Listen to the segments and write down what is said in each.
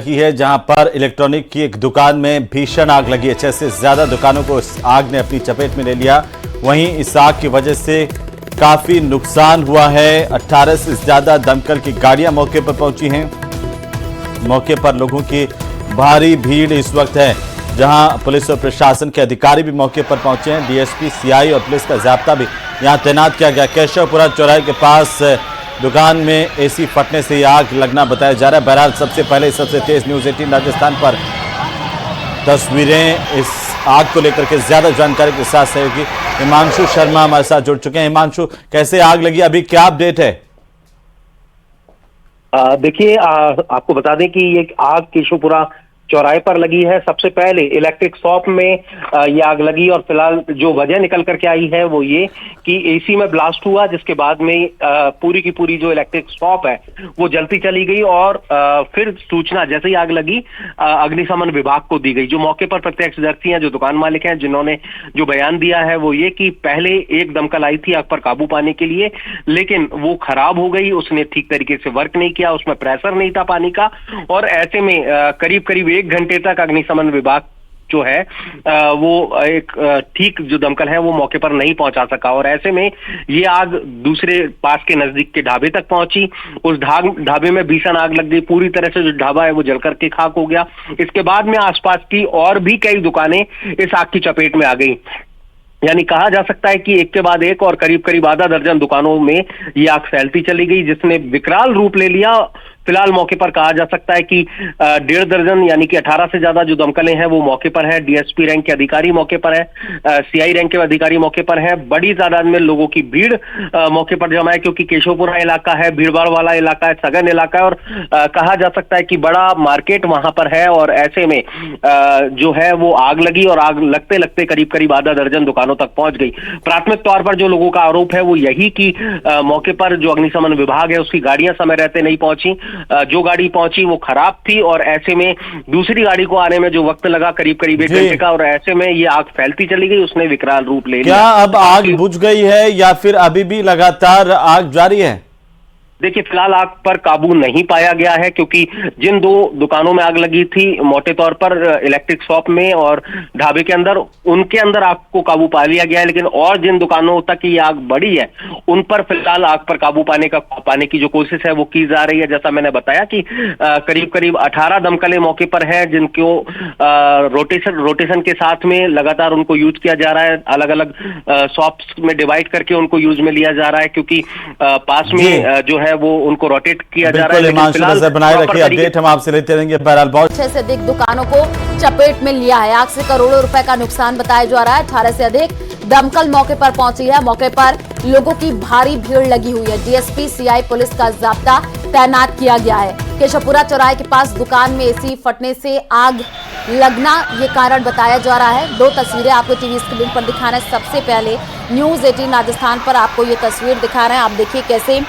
लगी है, जहां पर इलेक्ट्रॉनिक की एक दुकान में भीषण आग लगी है। 6 से ज्यादा दुकानों को इस आग ने अपनी चपेट में ले लिया। वहीं इस आग की वजह से काफी नुकसान हुआ है। 18 से ज्यादा दमकल की गाड़ियां मौके पर पहुंची हैं। मौके पर लोगों की भारी भीड़ इस वक्त है, जहां पुलिस और प्रशासन के अधिकारी भी मौके पर पहुंचे हैं। डीएसपी, सीआई और पुलिस का जाब्ता भी यहां तैनात किया गया। केशवपुरा चौराहे के पास दुकान में एसी फटने से आग लगना बताया जा रहा है। बहरहाल सबसे पहले सबसे तेज न्यूज़ 18 राजस्थान पर तस्वीरें इस आग को लेकर के ज्यादा जानकारी के साथ सहयोगी हिमांशु शर्मा हमारे साथ जुड़ चुके हैं। हिमांशु, कैसे आग लगी, अभी क्या अपडेट है? देखिए, आपको बता दें कि ये आग केशवपुरा चौराहे पर लगी है। सबसे पहले इलेक्ट्रिक शॉप में ये आग लगी और फिलहाल जो वजह निकल करके आई है वो ये कि एसी में ब्लास्ट हुआ, जिसके बाद में पूरी की पूरी जो इलेक्ट्रिक शॉप है वो जलती चली गई और फिर सूचना जैसे ही आग लगी अग्निशमन विभाग को दी गई। जो मौके पर प्रत्यक्षदर्शी हैं, जो दुकान मालिक हैं, जिन्होंने जो बयान दिया है वो ये कि पहले एक दमकल आई थी आग पर काबू पाने के लिए, लेकिन वो खराब हो गई, उसने ठीक तरीके से वर्क नहीं किया, उसमें प्रेशर नहीं था पानी का, और ऐसे में करीब करीब 1 घंटे तक अग्निशमन विभाग जो है वो एक ठीक जो दमकल है वो मौके पर नहीं पहुंचा सका। और ऐसे में ये आग दूसरे पास के नजदीक के ढाबे तक पहुंची। उस ढाबे में भीषण आग लग गई, पूरी तरह से जो ढाबा है वो जलकर के खाक हो गया। इसके बाद में आसपास की और भी कई दुकानें इस आग की चपेट में आ गई। यानी कहा जा सकता है कि एक के बाद एक और करीब करीब आधा दर्जन दुकानों में ये आग फैलती चली गई, जिसने विकराल रूप ले लिया। फिलहाल मौके पर कहा जा सकता है कि 1.5 दर्जन यानी कि 18 से ज्यादा जो दमकलें हैं वो मौके पर है। डीएसपी रैंक के अधिकारी मौके पर है, सीआई रैंक के अधिकारी मौके पर है। बड़ी तादाद में लोगों की भीड़ मौके पर जमा है, क्योंकि केशवपुरा इलाका है, भीड़भाड़ वाला इलाका है, सघन इलाका है, और कहा जा सकता है कि बड़ा मार्केट वहां पर है। और ऐसे में जो है वो आग लगी और आग लगते लगते करीब करीब आधा दर्जन दुकानों तक पहुंच गई। प्राथमिक तौर पर जो लोगों का आरोप है वो यही कि मौके पर जो अग्निशमन विभाग है उसकी गाड़ियां समय रहते नहीं पहुंची। जो गाड़ी पहुंची वो खराब थी और ऐसे में दूसरी गाड़ी को आने में जो वक्त लगा करीब करीब 1 घंटे का, और ऐसे में ये आग फैलती चली गई, उसने विकराल रूप ले लिया। क्या अब आग बुझ गई है या फिर अभी भी लगातार आग जारी है? देखिए, फिलहाल आग पर काबू नहीं पाया गया है, क्योंकि जिन 2 दुकानों में आग लगी थी मोटे तौर पर इलेक्ट्रिक शॉप में और ढाबे के अंदर, उनके अंदर आग को काबू पा लिया गया है। लेकिन और जिन दुकानों तक ये आग बढ़ी है उन पर फिलहाल आग पर काबू पाने की जो कोशिश है वो की जा रही है। जैसा मैंने बताया कि करीब करीब 18 दमकलें मौके पर हैं, जिनको रोटेशन के साथ में लगातार उनको यूज किया जा रहा है। अलग अलग शॉप्स में डिवाइड करके उनको यूज में लिया जा रहा है, क्योंकि पास में जो है वो उनको रोटेट किया जा रहा है। नजर बनाए रखिए, अपडेट हम आपसे लेते रहेंगे। बहरहाल बहुत 6 से अधिक दुकानों को चपेट में लिया है। आग से करोड़ों रुपए का नुकसान बताया जा रहा है। 18 से अधिक दमकल मौके पर पहुंची है। मौके पर लोगों की भारी भीड़ लगी हुई है। डीएसपी, सीआई, पुलिस का जाब्ता तैनात किया गया है। केशवपुरा चौराहे के पास दुकान में एसी फटने से आग लगना ये कारण बताया जा रहा है। 2 तस्वीरें आपको टीवी स्क्रीन पर दिखा रहे हैं। सबसे पहले न्यूज़ 18 राजस्थान पर आपको ये तस्वीर दिखा रहे हैं। आप देखिए कैसे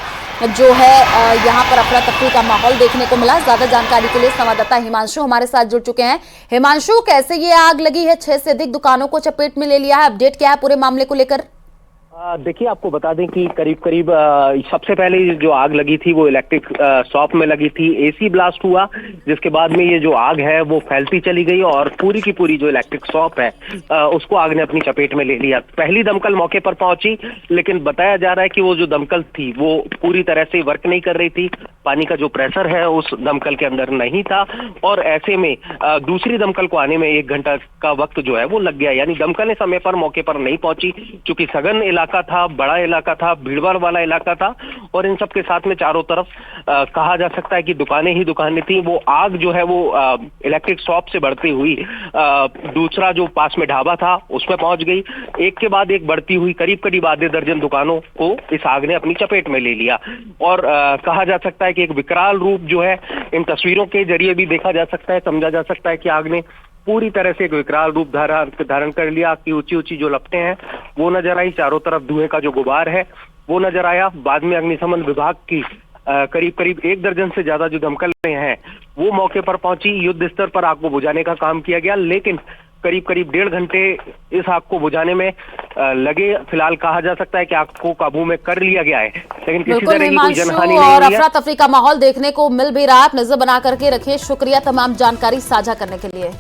जो है यहाँ पर अफरा तफरी का माहौल देखने को मिला। ज्यादा जानकारी के लिए संवाददाता हिमांशु हमारे साथ जुड़ चुके हैं। हिमांशु, कैसे ये आग लगी है? 6 से अधिक दुकानों को चपेट में ले लिया है, अपडेट क्या है पूरे मामले को लेकर? देखिए, आपको बता दें कि करीब करीब सबसे पहले जो आग लगी थी वो इलेक्ट्रिक शॉप में लगी थी। एसी ब्लास्ट हुआ, जिसके बाद में ये जो आग है वो फैलती चली गई और पूरी की पूरी जो इलेक्ट्रिक शॉप है उसको आग ने अपनी चपेट में ले लिया। पहली दमकल मौके पर पहुंची, लेकिन बताया जा रहा है कि वो जो दमकल थी वो पूरी तरह से वर्क नहीं कर रही थी। पानी का जो प्रेशर है उस दमकल के अंदर नहीं था, और ऐसे में दूसरी दमकल को आने में 1 घंटा का वक्त जो है वो लग गया। यानी दमकलें समय पर मौके पर नहीं पहुंची, क्योंकि सघन इलाका था, बड़ा इलाका था, भीड़भाड़ वाला इलाका था, और इन सब के साथ में चारों तरफ कहा जा सकता है कि दुकानें ही दुकानें थी। वो आग जो है वो इलेक्ट्रिक शॉप से बढ़ती हुई दूसरा जो पास में ढाबा था उसमें पहुंच गई। एक के बाद एक बढ़ती हुई करीब करीब आधे दर्जन दुकानों को इस आग ने अपनी चपेट में ले लिया। और कहा जा सकता है कि एक विकराल रूप जो है इन तस्वीरों के जरिए भी देखा जा सकता है, समझा जा सकता है कि आग ने पूरी तरह से एक विकराल रूप धारण कर लिया। कि ऊंची ऊंची जो लपटें हैं वो नजर आई, चारों तरफ धुएं का जो गुबार है वो नजर आया। बाद में अग्निशमन विभाग की करीब करीब 1 दर्जन से ज्यादा जो दमकलें हैं वो मौके पर पहुंची। युद्ध स्तर पर आग को बुझाने का काम किया गया, लेकिन करीब करीब 1.5 घंटे इस आग को बुझाने में लगे। फिलहाल कहा जा सकता है कि आग को काबू में कर लिया गया है, लेकिन किसी बिल्कुल तरह की कोई जनहानि हिमांशु, नहीं और हुई है। अफरा तफरी का माहौल देखने को मिल भी रहा है। आप नजर बना करके रखिए। शुक्रिया तमाम जानकारी साझा करने के लिए।